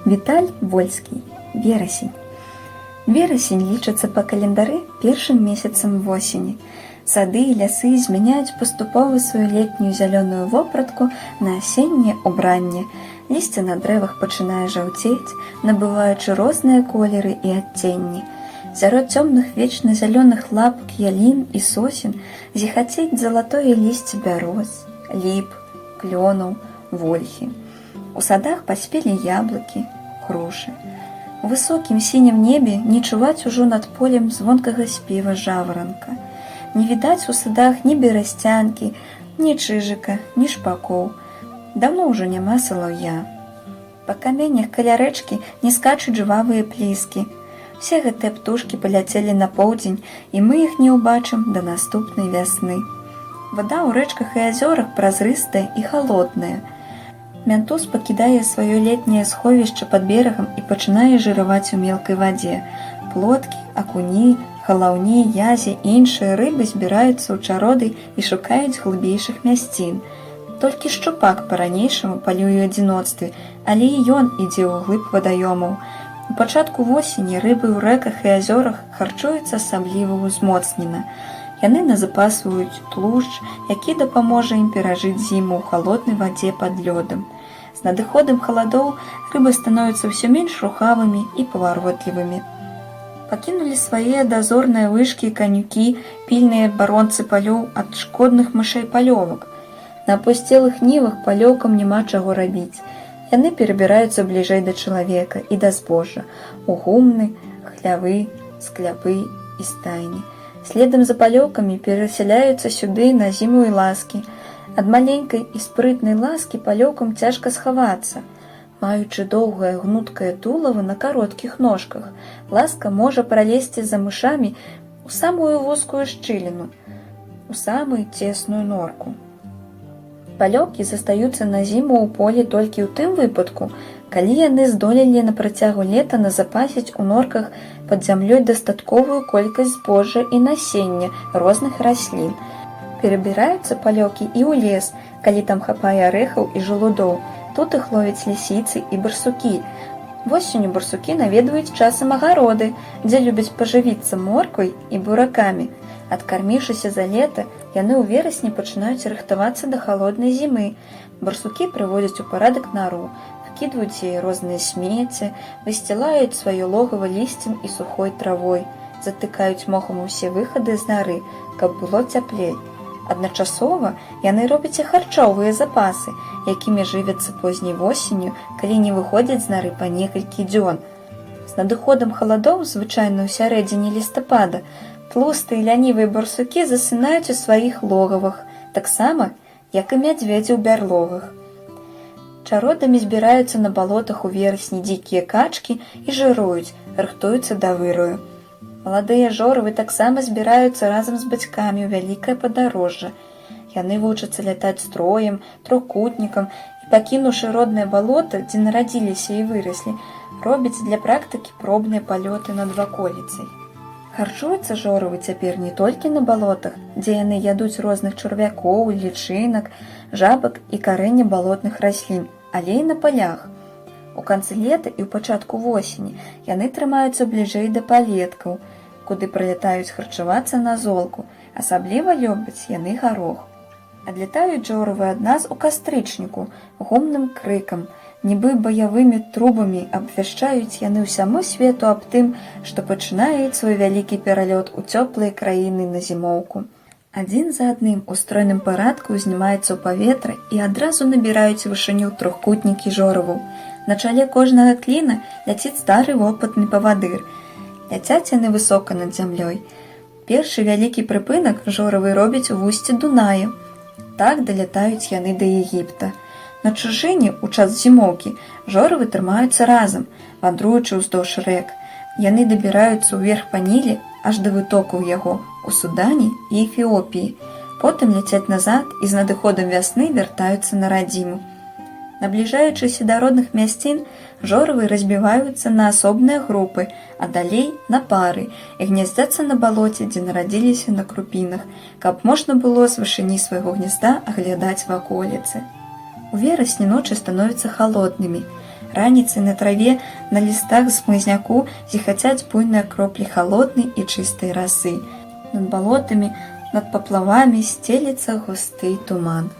Віталь Вольскі. Верасень. Верасень лічыцца па календары першым месяцам восені. Сады і лясы змяняюць паступова сваю летнюю зялёную вопратку на асенняе ўбранне. Лісце на дрэвах пачынае жаўцець, набываючы розныя колеры і адценні. Сярод цёмных вечна зялёных лапак ялін і сосен зіхацець залатое лісце бяроз, ліп, клёнаў, вольхі. У садах паспелі яблыкі, грушы. У высокім сінім небе не чуваць ужо над полем звонкага спева жаўранка. Не відаць у садах ні берасцянкі, ні чыжыка, ні шпакоў. Даўно ўжо няма салаўя. Па каменях каля рэчкі не скачуць жвавыя пліскі. Все гэтыя птушкі паляцелі на поўдзень, і мы іх не ўбачым да наступнай вясны. Вада ў рэчках і азёрах празрыстая і халодная. Мянтуз пакідае сваё летняе сховішча пад берагам і пачынае жыраваць у мелкай вадзе. Плоткі, акуні, галаўні, язі і іншыя рыбы збіраюцца ў чароды і шукаюць глыбейшых мясцін. Толькі шчупак па-ранейшаму палюе ў адзіноцтве, але і ён ідзе ў глыб вадаёмаў. У пачатку восені рыбы ў рэках і азёрах харчуюцца асабліва ўзмоцнена. Яны назапасваюць тлушч, які дапаможа ім перажыць зіму ў халоднай вадзе пад лёдам. З надыходам халадоў рыбы становяцца ўсё менш рухавымі і паваротлівымі. Пакінулі свае дазорныя вышкі і канюкі, пільныя баронцы палёў ад шкодных мышэй-палёвак. На апусцелых нівах палёўкам няма чаго рабіць. Яны перабіраюцца бліжэй да чалавека і да збожжа, у гумны, хлявы, скляпы і стайні. Следам за палёўкамі перасяляюцца сюды на зіму і ласкі. Ад маленькай і спрытнай ласкі палёўкам цяжка схавацца. Маючы доўгае гнуткае тулава на кароткіх ножках, ласка можа пралезці за мышамі ў самую вузкую шчыліну, у самую цесную норку. Палёўкі застаюцца на зіму ў полі толькі ў тым выпадку, калі яны здолелі на працягу лета назапасіць у норках пад зямлёй дастатковую колькасць збожжа і насення розных раслін. Перабіраюцца палёўкі і ў лес, калі там хапае арэхаў і жалудоў. Тут іх ловяць лісіцы і барсукі. Восенню барсукі наведваюць часам агароды, дзе любяць пажывіцца морквай і буракамі. Адкарміўшыся за лета, яны ў верасні пачынаюць рыхтавацца да халоднай зімы. Барсукі прыводзяць у парадак нару, выкідваюць яе розныя смецці, высцілаюць сваё логава лісцем і сухой травой, затыкаюць мохам усе выхады з нары, каб было цяплей. Адначасова яны робяць і харчовыя запасы, якімі жывяцца позняй восенню, калі не выходзяць з нары па некалькі дзён. З надыходам халадоў, звычайна ў сярэдзіне лістапада, тлустыя лянівыя барсукі засынаюць у сваіх логавах, таксама, як і мядзведзі ў бярлогах. Чародамі збіраюцца на балотах у верасні дзікія качкі і жыруюць, рыхтуюцца да вырою. Маладыя жоравы таксама збіраюцца разам з бацькамі ў вялікае падарожжа. Яны вучацца лятаць строем, трохкутнікам і, пакінуўшы роднае балота, дзе нарадзіліся і выраслі, робяць для практыкі пробныя палёты над ваколіцай. Харчуюцца жоравы цяпер не толькі на балотах, дзе яны ядуць розных чарвякоў, лічынак, жабак і карэння балотных раслін, але і на палях. У канцы лета і ў пачатку восені яны трымаюцца бліжэй да палеткаў, куды прылятаюць харчавацца на золку, асабліва любяць яны гарох. Адлятаюць жоравы ад нас у кастрычніку, гумным крыкам, нібы баявымі трубамі абвяшчаюць яны ўсяму свету аб тым, што пачынаюць свой вялікі пералёт у цёплыя краіны на зімоўку. Адзін за адным у стройным парадку ўзнімаецца ў паветра і адразу набіраюць вышыню трохкутнікі жораваў. На чале кожнага кліна ляціць стары вопытны павадыр. Ляцяць яны высока над зямлёй. Першы вялікі прыпынак жоравы робяць у вусці Дуная. Так далятаюць яны да Егіпта. На чужыне ў час зімоўкі жоравы трымаюцца разам, вандруючы ўздоўж рэк. Яны дабіраюцца ўверх па Ніле аж да вытокаў яго у Судане і Эфіопіі. Потым ляцяць назад і з надыходам вясны вяртаюцца на радзіму. Набліжаючыся да родных мясцін, жоравы разбіваюцца на асобныя групы, а далей на пары і гняздзяцца на балоце, дзе нарадзіліся на крупінах, каб можна было з вышыні свайго гнязда аглядаць ваколіцы. У верасні ночы становяцца халоднымі. Раніцай на траве, на лістах з хмызняку зіхацяць буйныя кроплі халоднай і чыстай расы. Над балотамі, над паплавамі сцелецца густы туман.